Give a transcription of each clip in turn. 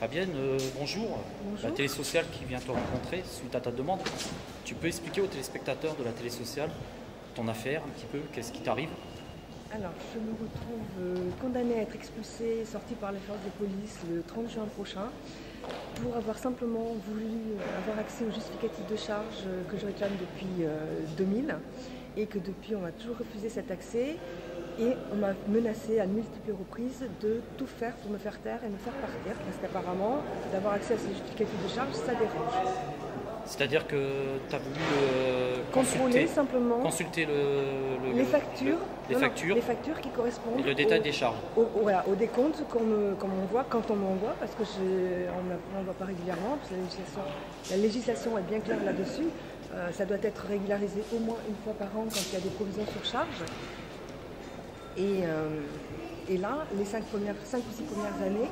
Fabienne, bonjour. Bonjour. La télé sociale qui vient te rencontrer suite à ta demande. Tu peux expliquer aux téléspectateurs de la télé sociale ton affaire un petit peu, qu'est-ce qui t'arrive? Alors, je me retrouve condamnée à être expulsée, sortie par les forces de police le 30 juin prochain pour avoir simplement voulu avoir accès au justificatif de charge que je réclame depuis 2000 et que depuis on m'a toujours refusé cet accès et on m'a menacé à de multiples reprises de tout faire pour me faire taire et me faire partir parce qu'apparemment d'avoir accès à ces justificatifs de charge ça dérange. C'est-à-dire que tu as voulu Contrôler simplement consulter les factures, les factures les factures qui correspondent et le détail des charges. Voilà, au décompte qu'on m'envoie quand on m'envoie, parce que on ne m'envoie pas régulièrement, parce que la législation est bien claire là-dessus. Ça doit être régularisé au moins une fois par an quand il y a des provisions sur charge. Et là, les 5 ou 6 premières années,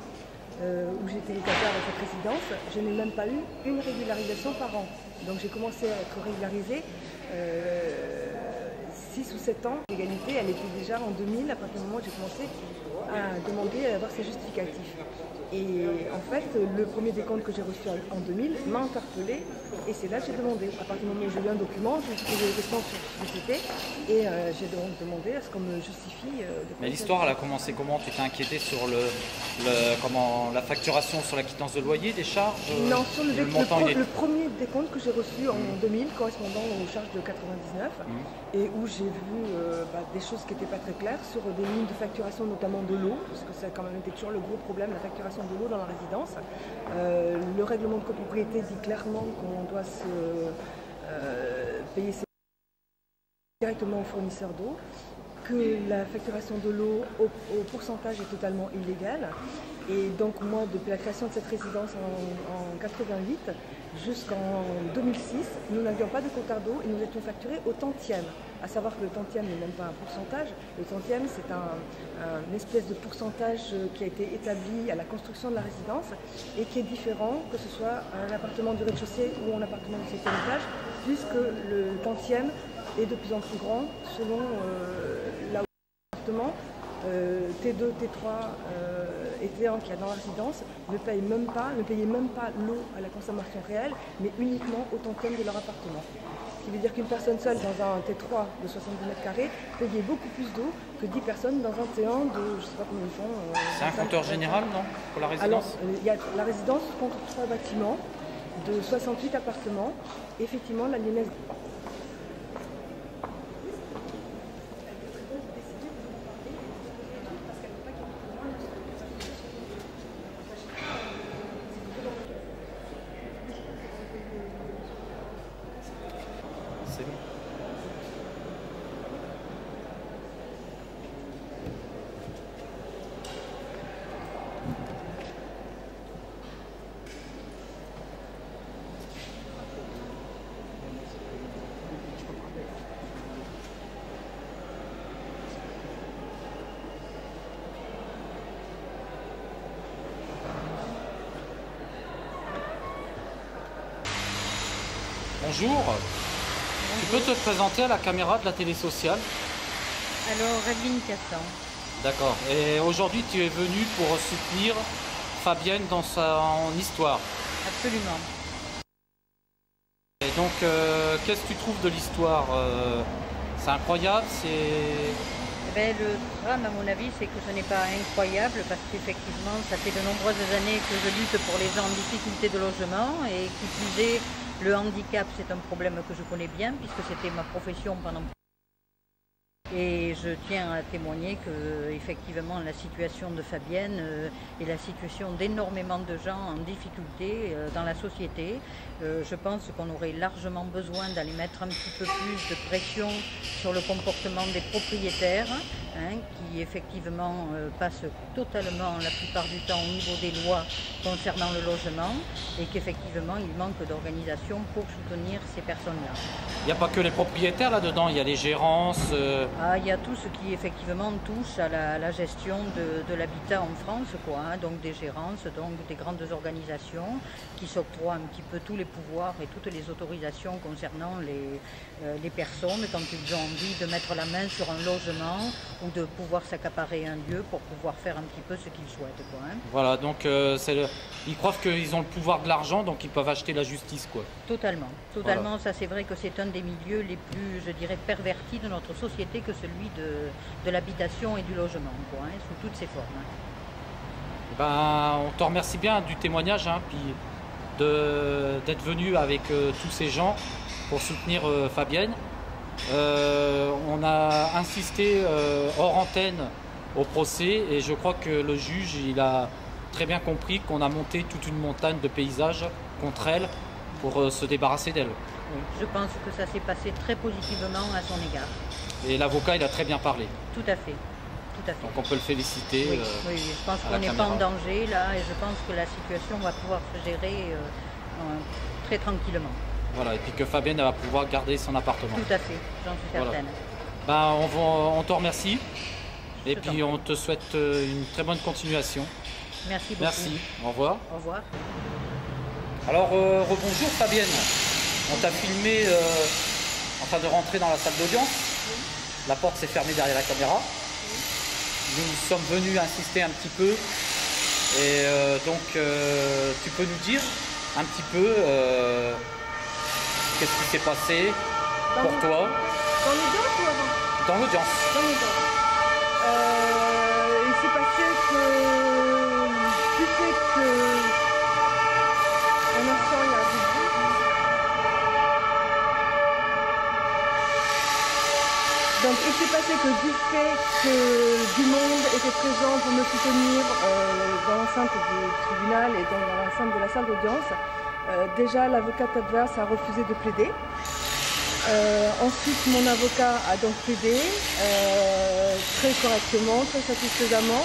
où j'étais locataire de cette résidence, je n'ai même pas eu une régularisation par an. Donc j'ai commencé à être régularisée 6 ou 7 ans. L'égalité, elle était déjà en 2000, à partir du moment où j'ai commencé à demander à avoir ces justificatifs. Et en fait, le premier décompte que j'ai reçu en 2000 m'a interpellée et c'est là que j'ai demandé. À partir du moment où j'ai eu un document, j'ai posé des questions sur ce que c'était et j'ai donc demandé à ce qu'on me justifie. Mais l'histoire, elle a commencé comment? Tu t'es inquiété sur la facturation sur la quittance de loyer, des charges? Non, sur le premier décompte que j'ai reçu en 2000, correspondant aux charges de 99, et où j'ai vu des choses qui n'étaient pas très claires sur des lignes de facturation, notamment de l'eau, parce que ça a quand même été toujours le gros problème, la facturation de l'eau dans la résidence. Le règlement de copropriété dit clairement qu'on doit se payer directement au fournisseur d'eau, que la facturation de l'eau au pourcentage est totalement illégale. Et donc moi, depuis la création de cette résidence en 88 jusqu'en 2006, nous n'avions pas de quota d'eau et nous étions facturés au tantième. À savoir que le tantième n'est même pas un pourcentage. Le tantième, c'est une espèce de pourcentage qui a été établi à la construction de la résidence et qui est différent que ce soit un appartement du rez-de-chaussée ou un appartement du 7e étage, puisque le tantième est de plus en plus grand selon là où l'appartement. T2, T3 et T1 qu'il y a dans la résidence ne payait même pas l'eau à la consommation réelle, mais uniquement au tantième de leur appartement. Ce qui veut dire qu'une personne seule dans un T3 de 70 mètres carrés payait beaucoup plus d'eau que 10 personnes dans un T1 de je ne sais pas combien ils font. C'est un compteur général, non? Pour la résidence? Alors, la résidence compte 3 bâtiments de 68 appartements. Effectivement, la Lyonnaise. C'est bon. Bonjour. Tu peux te présenter à la caméra de la télé sociale? Alors, Adeline Castan. D'accord. Et aujourd'hui, tu es venu pour soutenir Fabienne dans son histoire. Absolument. Et donc, qu'est-ce que tu trouves de l'histoire? C'est incroyable, Le drame, à mon avis, c'est que ce n'est pas incroyable parce qu'effectivement, ça fait de nombreuses années que je lutte pour les gens en difficulté de logement et qui plus est, le handicap, c'est un problème que je connais bien puisque c'était ma profession pendant. Et je tiens à témoigner que effectivement la situation de Fabienne est la situation d'énormément de gens en difficulté dans la société. Je pense qu'on aurait largement besoin d'aller mettre un petit peu plus de pression sur le comportement des propriétaires, qui effectivement passent totalement la plupart du temps au niveau des lois concernant le logement et qu'effectivement il manque d'organisation pour soutenir ces personnes-là. Il n'y a pas que les propriétaires là-dedans, il y a les gérances. Il y a tout ce qui effectivement touche à la gestion de l'habitat en France, donc des gérances, donc des grandes organisations qui s'octroient un petit peu tous les pouvoirs et toutes les autorisations concernant les personnes quand ils ont envie de mettre la main sur un logement ou de pouvoir s'accaparer un lieu pour pouvoir faire un petit peu ce qu'ils souhaitent, quoi, hein. Voilà, donc ils croient qu'ils ont le pouvoir de l'argent, donc ils peuvent acheter la justice, quoi. Totalement. Voilà. Ça c'est vrai que c'est un des milieux les plus, je dirais, pervertis de notre société que celui de l'habitation et du logement, quoi, hein, sous toutes ses formes, hein. Ben, on te remercie bien du témoignage, hein, puis d'être venu avec tous ces gens pour soutenir Fabienne. On a insisté hors antenne au procès et je crois que le juge il a très bien compris qu'on a monté toute une montagne de paysages contre elle pour se débarrasser d'elle. Oui, je pense que ça s'est passé très positivement à son égard. Et l'avocat il a très bien parlé. Tout à fait. Tout à fait. Donc on peut le féliciter. Oui, oui, je pense qu'on n'est pas en danger là et je pense que la situation va pouvoir se gérer très tranquillement. Voilà, et puis que Fabienne va pouvoir garder son appartement. Tout à fait, j'en suis certaine. Voilà. Ben, on te remercie et puis on te souhaite une très bonne continuation. Merci beaucoup. Merci, au revoir. Au revoir. Alors, rebonjour Fabienne. On t'a filmé en train de rentrer dans la salle d'audience. Oui. La porte s'est fermée derrière la caméra. Nous sommes venus insister un petit peu et donc tu peux nous dire un petit peu qu'est-ce qui s'est passé pour toi? Dans l'audience ou avant? Dans l'audience. Dans l'audience. Il s'est passé que du fait que un instant il y a un peu de bruit. Donc il s'est passé que du fait que du monde était présent pour me soutenir dans l'enceinte du tribunal et dans l'enceinte de la salle d'audience, déjà l'avocate adverse a refusé de plaider. Ensuite mon avocat a donc plaidé très correctement, très satisfaisamment,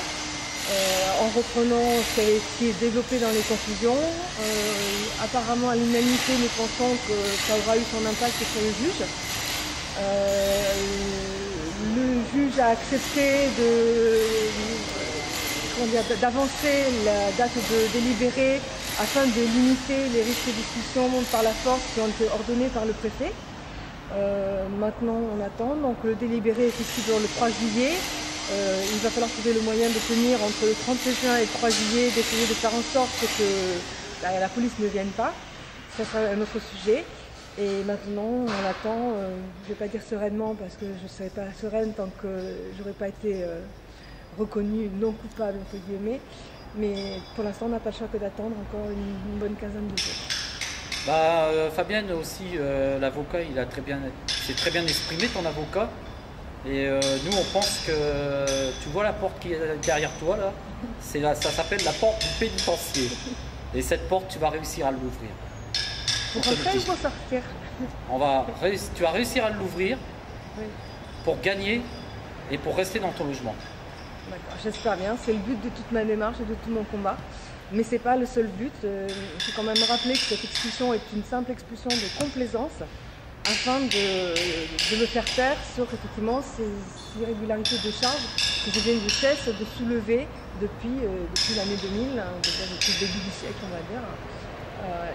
en reprenant ce qui est développé dans les conclusions. Apparemment à l'unanimité nous pensons que ça aura eu son impact sur le juge. Le juge a accepté d'avancer la date de délibéré afin de limiter les risques d'expulsion par la force qui ont été ordonnés par le préfet. Maintenant on attend, donc le délibéré est fixé pour le 3 juillet. Il va falloir trouver le moyen de tenir entre le 31 juin et le 3 juillet, d'essayer de faire en sorte que la police ne vienne pas. Ça sera un autre sujet. Et maintenant, on attend, je ne vais pas dire sereinement parce que je ne serai pas sereine tant que je n'aurai pas été reconnue non coupable, entre guillemets. Mais pour l'instant, on n'a pas le choix que d'attendre encore une bonne quinzaine de jours. Bah, Fabienne aussi, l'avocat, c'est très bien exprimé ton avocat. Et nous, on pense que tu vois la porte qui est derrière toi là, ça s'appelle la porte du pénitencier. Et cette porte, tu vas réussir à l'ouvrir. Pour rentrer ou pour sortir? Tu vas réussir à l'ouvrir, oui, pour gagner et pour rester dans ton logement. D'accord, j'espère bien. C'est le but de toute ma démarche et de tout mon combat. Mais ce n'est pas le seul but. Il faut quand même rappeler que cette expulsion est une simple expulsion de complaisance afin de me faire taire sur effectivement ces irrégularités de charge que je viens de cesse de soulever depuis l'année 2000, depuis le début du siècle on va dire.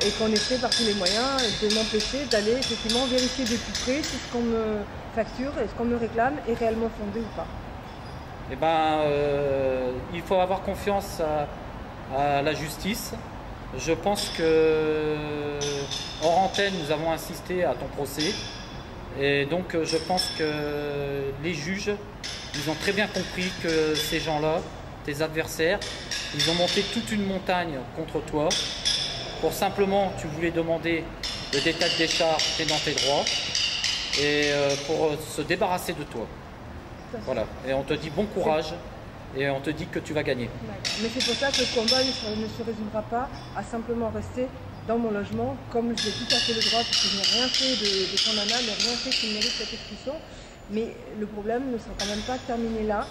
Et qu'on essaie par tous les moyens de m'empêcher d'aller effectivement vérifier de plus près si ce qu'on me facture et ce qu'on me réclame est réellement fondé ou pas. Eh ben, il faut avoir confiance à la justice. Je pense que hors antenne, nous avons insisté à ton procès. Et donc, je pense que les juges, ils ont très bien compris que ces gens-là, tes adversaires, ils ont monté toute une montagne contre toi. Pour simplement, tu voulais demander le détail des charges, tu es dans tes droits, et pour se débarrasser de toi. Voilà. Et on te dit bon courage, et on te dit que tu vas gagner. Mais c'est pour ça que le combat ne se résumera pas à simplement rester dans mon logement, comme j'ai tout à fait le droit, parce que je n'ai rien fait de condamnable, je n'ai rien fait qui mérite cette expulsion. Mais le problème ne sera quand même pas terminé là.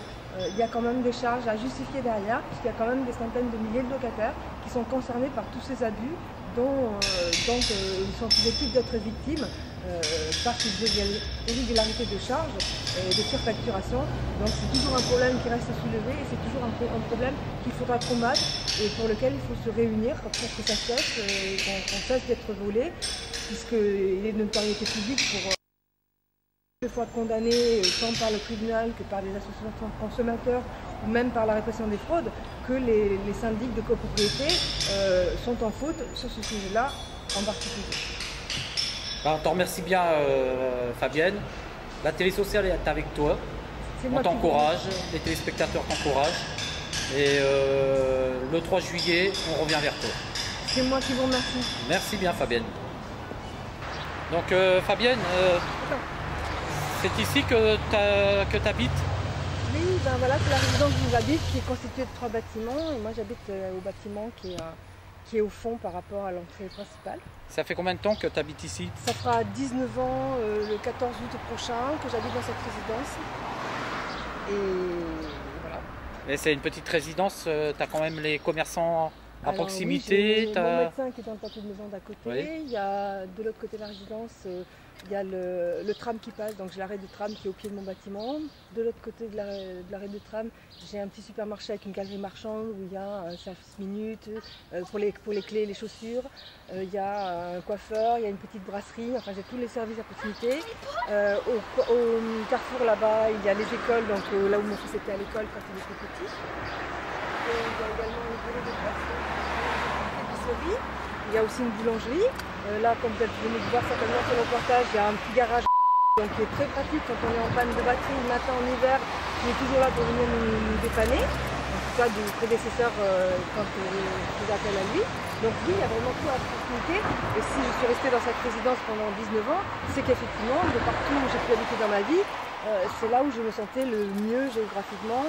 Il y a quand même des charges à justifier derrière, puisqu'il y a quand même des centaines de milliers de locataires qui sont concernés par tous ces abus dont ils sont susceptibles d'être victimes par ces irrégularités de charges et de surfacturation. Donc c'est toujours un problème qui reste soulevé et c'est toujours un problème qu'il faudra combattre et pour lequel il faut se réunir pour que ça cesse, qu'on cesse d'être volé, puisqu'il est de notoriété publique pour Des fois condamnés tant par le tribunal que par les associations de consommateurs ou même par la répression des fraudes, que les syndics de copropriété sont en faute sur ce sujet-là en particulier. On t'en remercie bien Fabienne. La télé sociale est avec toi. On t'encourage, les téléspectateurs t'encouragent. Et le 3 juillet, on revient vers toi. C'est moi qui vous remercie. Merci bien Fabienne. Donc Fabienne, c'est ici que tu habites? Oui, ben voilà, c'est la résidence où j'habite qui est constituée de 3 bâtiments. Et moi j'habite au bâtiment qui est au fond par rapport à l'entrée principale. Ça fait combien de temps que tu habites ici? Ça fera 19 ans le 14 août prochain que j'habite dans cette résidence. Et voilà. Et c'est une petite résidence, tu as quand même les commerçants à proximité. Oui, mon médecin qui est dans le pâté de maison d'à côté. Oui. Il y a de l'autre côté de la résidence, il y a le tram qui passe, donc j'ai l'arrêt de tram qui est au pied de mon bâtiment. De l'autre côté de l'arrêt de tram, j'ai un petit supermarché avec une galerie marchande où il y a un service minute pour les clés et les chaussures. Il y a un coiffeur, il y a une petite brasserie, enfin j'ai tous les services à proximité. Au carrefour là-bas, il y a les écoles, donc là où mon fils était à l'école quand il était petit. Et il y a également une bureau de poste, une épicerie. Il y a aussi une boulangerie. Là, comme vous êtes venu voir certainement sur le reportage, il y a un petit garage donc, qui est très pratique quand on est en panne de batterie le matin en hiver, qui est toujours là pour venir nous dépanner. En tout cas, du prédécesseur quand je faisais appel à lui. Donc oui, il y a vraiment tout à proximité. Et si je suis restée dans cette résidence pendant 19 ans, c'est qu'effectivement, de partout où j'ai pu habiter dans ma vie, c'est là où je me sentais le mieux géographiquement.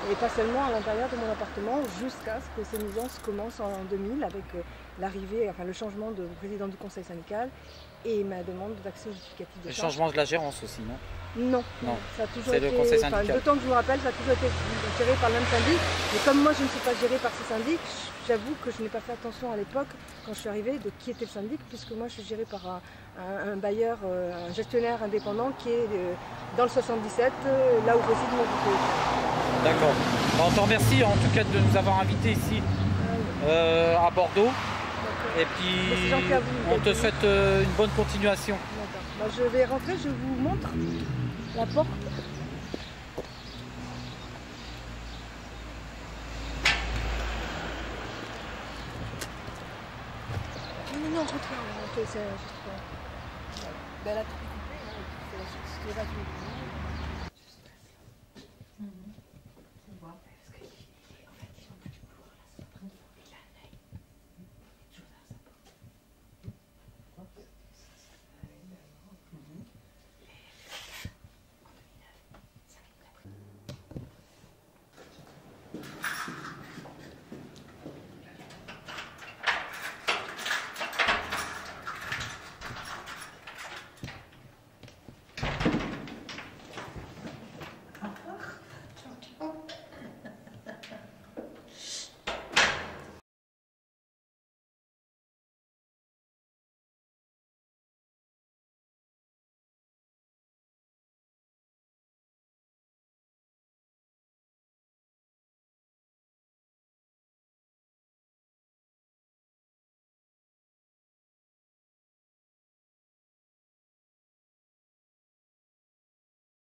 Et pas seulement à l'intérieur de mon appartement, jusqu'à ce que ces nuisances commencent en 2000 avec l'arrivée, enfin le changement de président du conseil syndical et ma demande d'accès au justificatif de Le charge. changement de la gérance aussi, non? Non, Non. Ça a toujours C'est été, le conseil syndical. d'autant que je me rappelle, ça a toujours été géré par le même syndic. Mais comme moi je ne suis pas gérée par ce syndic, j'avoue que je n'ai pas fait attention à l'époque, quand je suis arrivée, de qui était le syndic, puisque moi je suis gérée par un bailleur, un gestionnaire indépendant qui est dans le 77, là où réside mon propriétaire. D'accord. On te remercie en tout cas de nous avoir invités ici à Bordeaux. Et puis on te souhaite une bonne continuation. Bah, je vais rentrer, je vous montre la porte. Non, rentrez, c'est juste. Ben, elle a tout coupé, hein, c'est la chose qui est